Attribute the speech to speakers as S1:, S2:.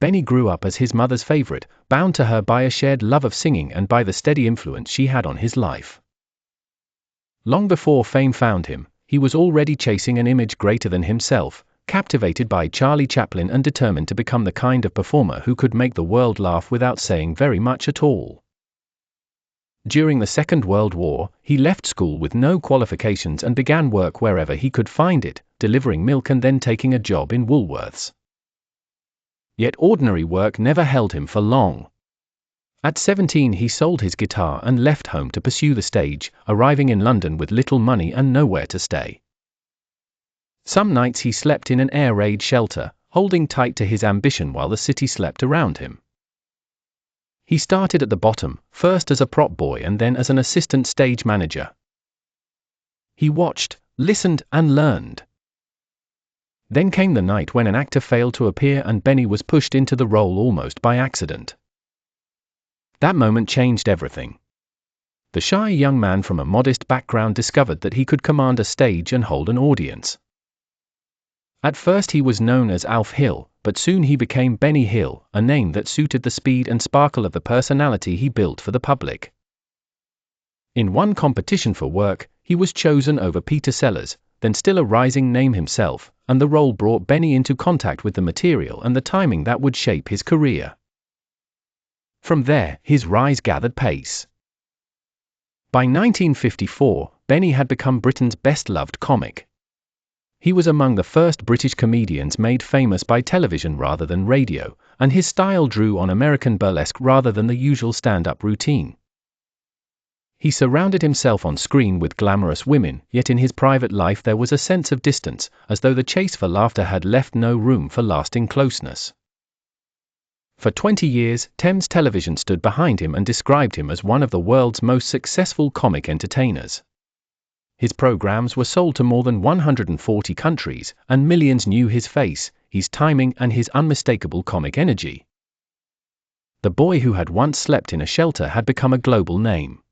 S1: Benny grew up as his mother's favorite, bound to her by a shared love of singing and by the steady influence she had on his life. Long before fame found him, he was already chasing an image greater than himself, captivated by Charlie Chaplin and determined to become the kind of performer who could make the world laugh without saying very much at all. During the Second World War, he left school with no qualifications and began work wherever he could find it, delivering milk and then taking a job in Woolworths. Yet ordinary work never held him for long. At 17 he sold his guitar and left home to pursue the stage, arriving in London with little money and nowhere to stay. Some nights he slept in an air raid shelter, holding tight to his ambition while the city slept around him. He started at the bottom, first as a prop boy and then as an assistant stage manager. He watched, listened, and learned. Then came the night when an actor failed to appear and Benny was pushed into the role almost by accident. That moment changed everything. The shy young man from a modest background discovered that he could command a stage and hold an audience. At first he was known as Alf Hill, but soon he became Benny Hill, a name that suited the speed and sparkle of the personality he built for the public. In one competition for work, he was chosen over Peter Sellers, then still a rising name himself, and the role brought Benny into contact with the material and the timing that would shape his career. From there, his rise gathered pace. By 1954, Benny had become Britain's best-loved comic. He was among the first British comedians made famous by television rather than radio, and his style drew on American burlesque rather than the usual stand-up routine. He surrounded himself on screen with glamorous women, yet in his private life there was a sense of distance, as though the chase for laughter had left no room for lasting closeness. For 20 years, Thames Television stood behind him and described him as one of the world's most successful comic entertainers. His programs were sold to more than 140 countries, and millions knew his face, his timing, and his unmistakable comic energy. The boy who had once slept in a shelter had become a global name.